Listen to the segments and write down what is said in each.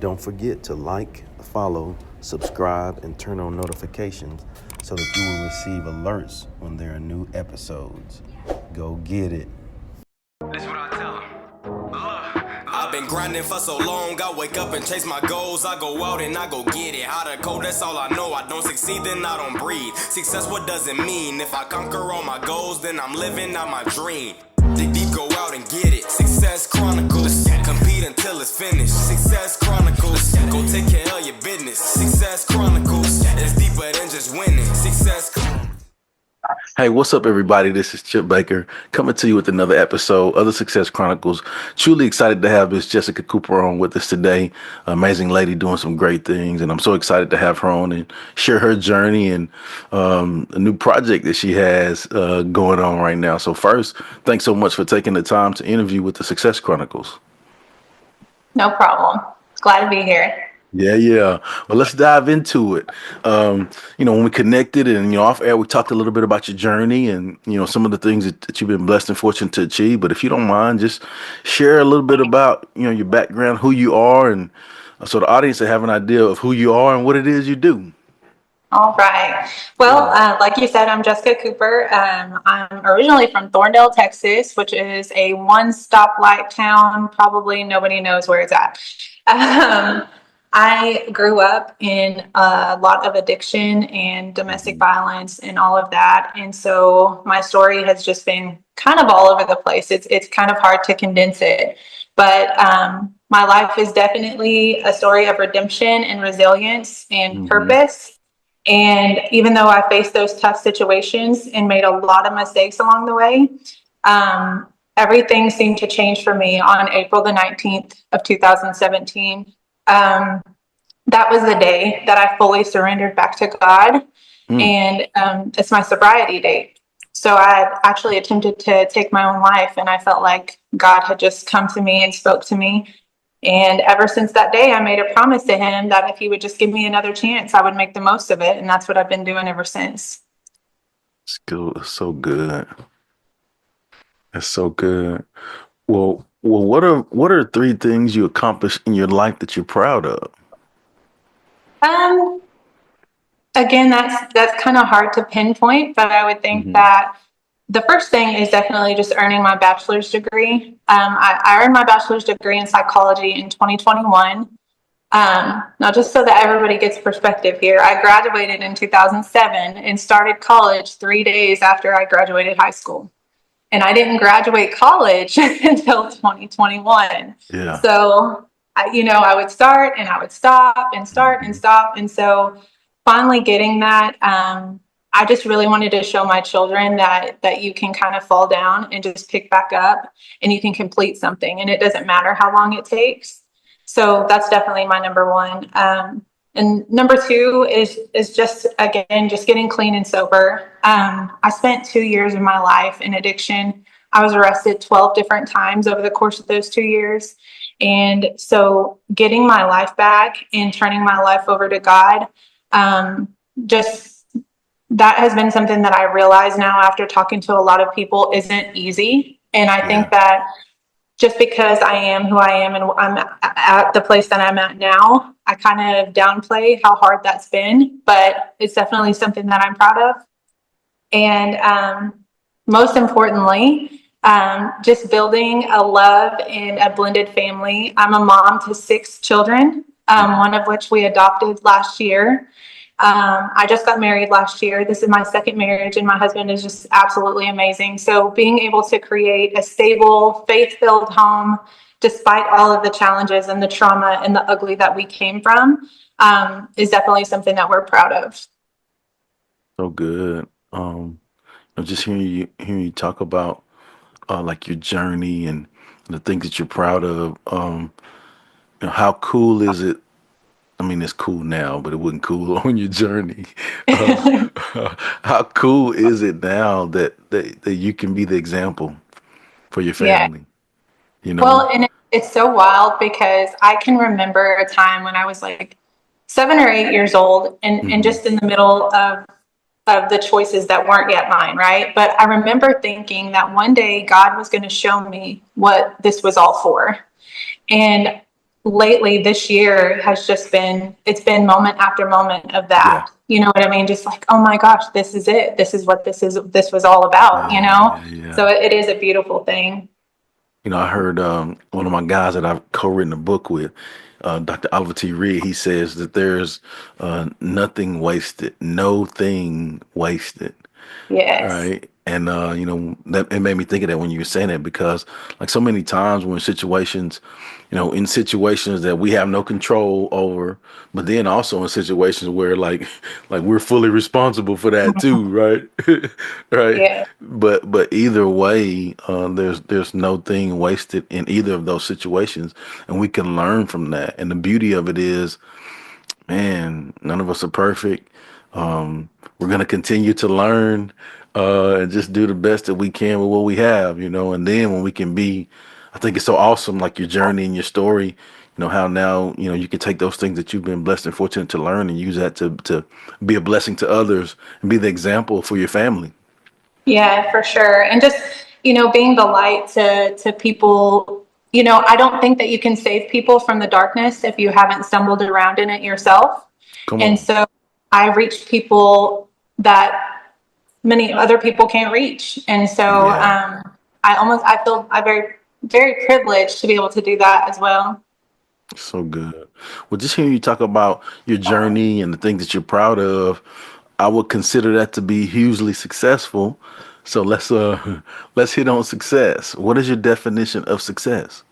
Don't forget to like, follow, subscribe, and turn on notifications so that you will receive alerts when there are new episodes. Go get it. That's what I tell 'em. I've been grinding for so long, I wake up and chase my goals. I go out and I go get it. Hot or cold, that's all I know. I don't succeed, then I don't breathe. Success, what does it mean? If I conquer all my goals, then I'm living out my dream. Dig deep, go out and get it. Success Chronicles. Compete until it's finished. Success Chronicles. Go take care of your business. Success Chronicles. It's deeper than just winning. Success Chronicles. Hey, what's up, everybody? This is Chip Baker coming to you with another episode of the Success Chronicles. Truly excited to have Miss Jessica Cooper on with us today. Amazing lady doing some great things, and I'm so excited to have her on and share her journey and a new project that she has going on right now. So first, thanks so much for taking the time to interview with the Success Chronicles. No problem. Glad to be here. Yeah. Well, let's dive into it. When we connected and, off air, we talked a little bit about your journey and, some of the things that you've been blessed and fortunate to achieve. But if you don't mind, just share a little bit about, your background, who you are, and so the audience will have an idea of who you are and what it is you do. All right. Well, like you said, I'm Jessica Cooper. I'm originally from Thorndale, Texas, which is a one-stoplight town. Probably nobody knows where it's at. I grew up in a lot of addiction and domestic violence and all of that. And so my story has just been kind of all over the place. It's kind of hard to condense it. But my life is definitely a story of redemption and resilience and purpose. And even though I faced those tough situations and made a lot of mistakes along the way, everything seemed to change for me on April the 19th of 2017. That was the day that I fully surrendered back to God. And it's my sobriety date. So I had actually attempted to take my own life, and I felt like God had just come to me and spoke to me. And ever since that day, I made a promise to him that if he would just give me another chance, I would make the most of it. And that's what I've been doing ever since. It's good. It's so good. It's so good. Well, what are three things you accomplished in your life that you're proud of? Again, that's kind of hard to pinpoint, but I would think that the first thing is definitely just earning my bachelor's degree. I earned my bachelor's degree in psychology in 2021. Now, just so that everybody gets perspective here, I graduated in 2007 and started college 3 days after I graduated high school. And I didn't graduate college until 2021. Yeah. So, I would start and I would stop and start and stop. And so finally getting that, I just really wanted to show my children that you can kind of fall down and just pick back up and you can complete something. And it doesn't matter how long it takes. So that's definitely my number one. And number two is just getting clean and sober. I spent 2 years of my life in addiction. I was arrested 12 different times over the course of those 2 years. And so getting my life back and turning my life over to God, that has been something that I realize now after talking to a lot of people isn't easy. And I think that just because I am who I am and I'm at the place that I'm at now, I kind of downplay how hard that's been, but it's definitely something that I'm proud of. And most importantly, just building a love and a blended family. I'm a mom to 6 children, one of which we adopted last year. I just got married last year. This is my second marriage, and my husband is just absolutely amazing. So being able to create a stable, faith-filled home, despite all of the challenges and the trauma and the ugly that we came from, is definitely something that we're proud of. So good. I'm just hearing you talk about like your journey and the things that you're proud of. How cool is it? I mean, it's cool now, but it wasn't cool on your journey. How cool is it now that you can be the example for your Yeah. family? Well, and it's so wild because I can remember a time when I was like 7 or 8 years old and just in the middle of the choices that weren't yet mine, right? But I remember thinking that one day God was going to show me what this was all for. And lately this year has just been, it's been moment after moment of Yeah. that. You know what I mean? Just like, oh my gosh, this is it. This is what this was all about, you Yeah. know? Yeah. So Yeah. it is a beautiful thing. I heard one of my guys that I've co-written a book with, Dr. Oliver T. Reed. He says that there's nothing wasted, no thing wasted. Yes. Right. And that it made me think of that when you were saying that, because like so many times when situations, in situations that we have no control over, but then also in situations where like we're fully responsible for that too, right? Right. Yeah. But either way, there's no thing wasted in either of those situations, and we can learn from that. And the beauty of it is, man, none of us are perfect. We're gonna continue to learn and just do the best that we can with what we have, and then when we can be, I think it's so awesome, like your journey and your story, how now, you can take those things that you've been blessed and fortunate to learn and use that to be a blessing to others and be the example for your family. Yeah, for sure. And just, being the light to people, I don't think that you can save people from the darkness if you haven't stumbled around in it yourself. Come And on. so I reached people that many other people can't reach. And so Yeah. I feel I very, very privileged to be able to do that as well. So good. Well, just hearing you talk about your journey and the things that you're proud of, I would consider that to be hugely successful. So let's hit on success. What is your definition of success?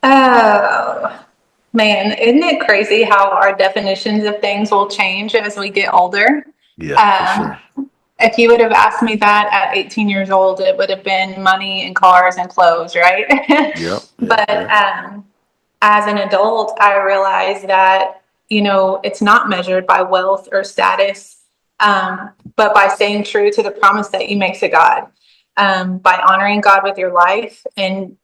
Oh, man, isn't it crazy how our definitions of things will change as we get older? Yeah, for Um, sure. if you would have asked me that at 18 years old, it would have been money and cars and clothes, right? Yep, yep, But yep. as an adult, I realized that, it's not measured by wealth or status, but by staying true to the promise that you make to God, by honoring God with your life and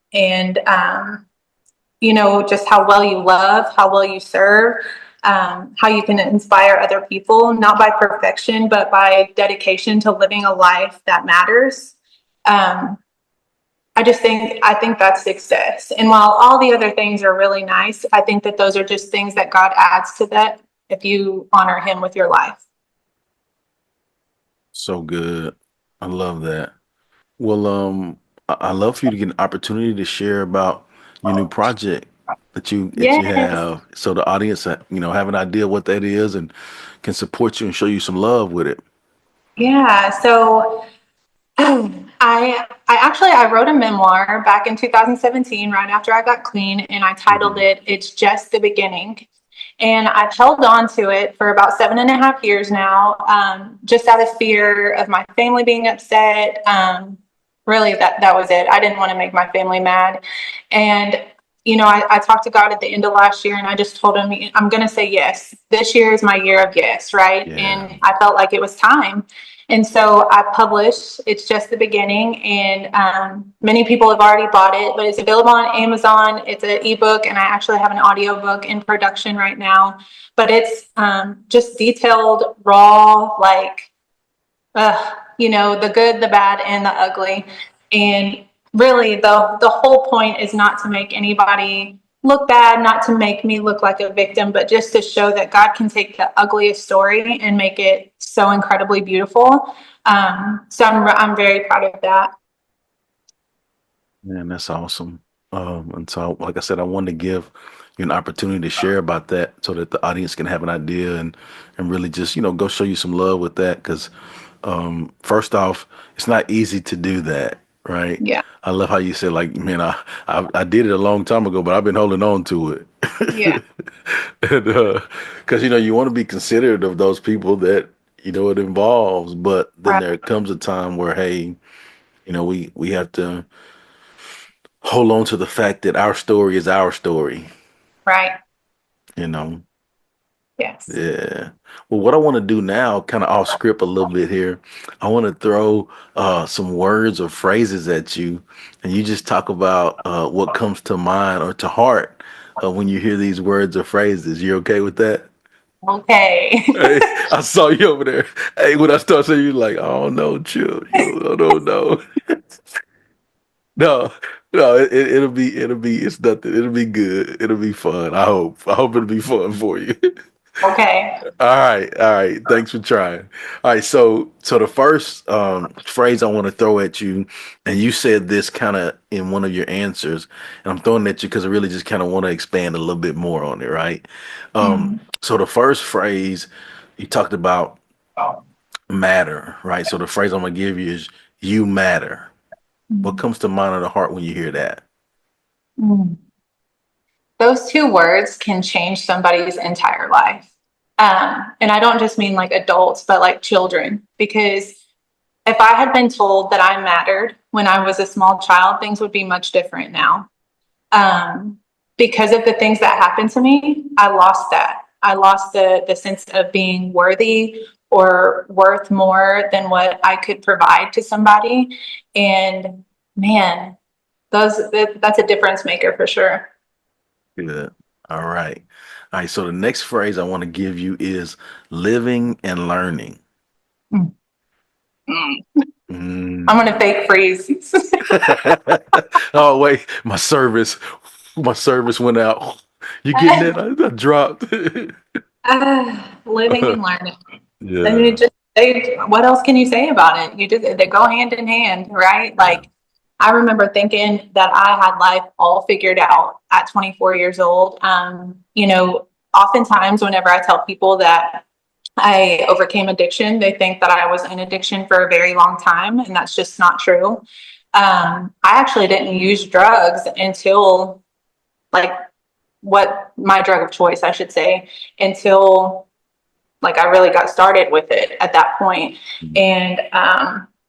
just how well you love, how well you serve, how you can inspire other people, not by perfection, but by dedication to living a life that matters. Um, I think that's success. And while all the other things are really nice, I think that those are just things that God adds to that if you honor Him with your life. So good. I love that. Well, I love for you to get an opportunity to share about your new project that you Yes. have, so the audience, have an idea what that is and can support you and show you some love with it. Yeah. So I wrote a memoir back in 2017, right after I got clean, and I titled Hmm. it "It's Just the Beginning." And I've held on to it for about 7.5 years now, just out of fear of my family being upset. Really, that was it. I didn't want to make my family mad, and I talked to God at the end of last year, and I just told him, I'm going to say yes. This year is my year of yes, right? Yeah. And I felt like it was time. And so I published It's Just the Beginning, and many people have already bought it, but it's available on Amazon. It's an ebook, and I actually have an audiobook in production right now. But it's just detailed, raw, like the good, the bad, and the ugly. And really, the whole point is not to make anybody look bad, not to make me look like a victim, but just to show that God can take the ugliest story and make it so incredibly beautiful. So I'm very proud of that. Man, that's awesome. And so, like I said, I wanted to give you an opportunity to share about that so that the audience can have an idea and really just, go show you some love with that. Because first off, it's not easy to do that, right? Yeah, I love how you said, like, man, I did it a long time ago, but I've been holding on to it. yeah, And because you want to be considerate of those people that it involves, but then right, there comes a time where, hey, we have to hold on to the fact that our story is our story, right. you know. Yes. Yeah. Well, what I want to do now, kind of off script a little bit here, I want to throw some words or phrases at you, and you just talk about what comes to mind or to heart when you hear these words or phrases. You okay with that? Okay. Hey, I saw you over there. Hey, when I start saying, you like, oh no, chill, you, I don't know. No, no, it'll be it's nothing. It'll be good. It'll be fun. I hope. I hope it'll be fun for you. Okay. All right. Thanks for trying. All right, so the first phrase I want to throw at you, and you said this kind of in one of your answers, and I'm throwing it at you because I really just kind of want to expand a little bit more on it, right? Mm, So the first phrase you talked about matter, right? So the phrase I'm gonna give you is you matter. What mm, comes to mind in the heart when you hear that? mm. Those two words can change somebody's entire life. And I don't just mean like adults, but like children, because if I had been told that I mattered when I was a small child, things would be much different now. Um, because of the things that happened to me, I lost that. I lost the sense of being worthy or worth more than what I could provide to somebody. And man, that's a difference maker for sure. Good. All right. All right. So the next phrase I want to give you is living and learning. Mm. Mm. I'm Mm. gonna fake freeze. Oh wait, my service went out. You getting it? I dropped. Living and learning. I mean, Yeah. what else can you say about it? They go hand in hand, right? Yeah. Like, I remember thinking that I had life all figured out at 24 years old. Oftentimes, whenever I tell people that I overcame addiction, they think that I was in addiction for a very long time, and that's just not true. I actually didn't use drugs until like what my drug of choice, I should say, until like I really got started with it at that point. And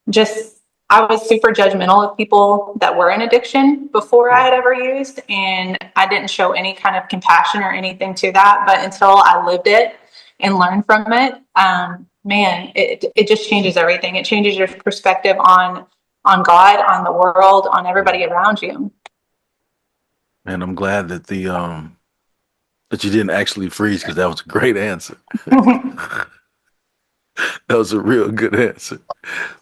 just I was super judgmental of people that were in addiction before I Yeah. had ever used, and I didn't show any kind of compassion or anything to that. But until I lived it and learned from it, man, it just changes everything. It changes your perspective on God, on the world, on everybody around you. And I'm glad that you didn't actually freeze because that was a great answer. That was a real good answer.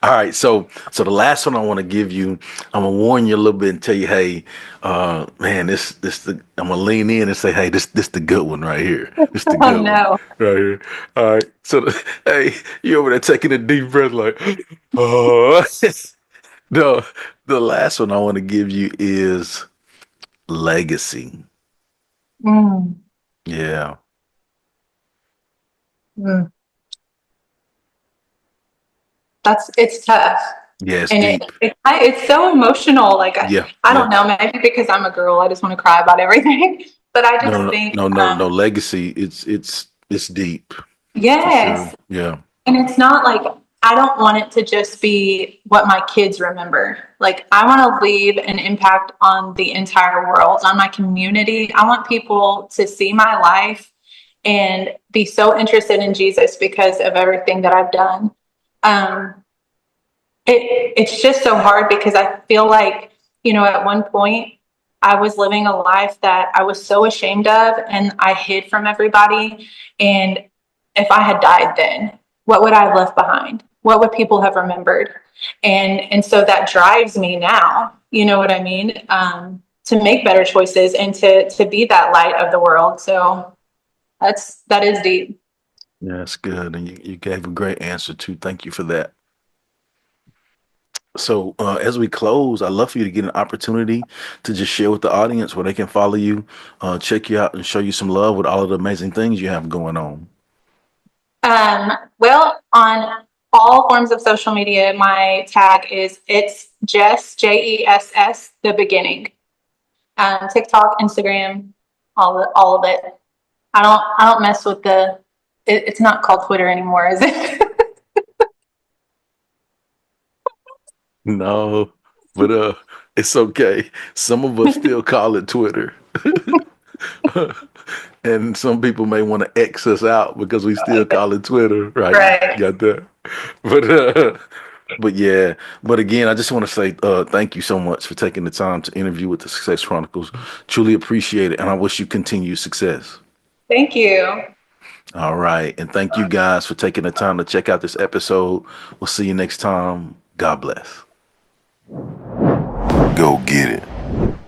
All right, so the last one I want to give you, I'm gonna warn you a little bit and tell you, hey, man, I'm gonna lean in and say, hey, this the good one right here. This the Oh good one no. right here. All right, hey, you over there taking a deep breath, like, oh, no, the last one I want to give you is legacy. Mm, Yeah, mm. It's tough. yeah, it's And deep. it's so emotional. Like Yeah, I yeah. don't know, maybe because I'm a girl, I just want to cry about everything. But I No, just no, think, no, no, no. Legacy. It's deep for sure. yes, Yeah. and it's not like I don't want it to just be what my kids remember. Like I want to leave an impact on the entire world, on my community. I want people to see my life and be so interested in Jesus because of everything that I've done. Um, it's just so hard because I feel like, at one point I was living a life that I was so ashamed of and I hid from everybody. And if I had died then, what would I have left behind? What would people have remembered? And so that drives me now, you know what I mean? To make better choices and to be that light of the world. So that is deep. Yeah, that's good. And you gave a great answer too. Thank you for that. So as we close, I'd love for you to get an opportunity to just share with the audience where they can follow you, check you out, and show you some love with all of the amazing things you have going on. Well, on all forms of social media, my tag is it's Jess Jess the beginning. TikTok, Instagram, all of it. I don't mess with it's not called Twitter anymore, is it? No, but it's okay. Some of us still call it Twitter. And some people may want to X us out because we still call it Twitter, right? Right. Got that? But but yeah, but again, I just want to say thank you so much for taking the time to interview with the Success Chronicles. Truly appreciate it, and I wish you continued success. Thank you. All right, and thank you guys for taking the time to check out this episode. We'll see you next time. God bless. Go get it.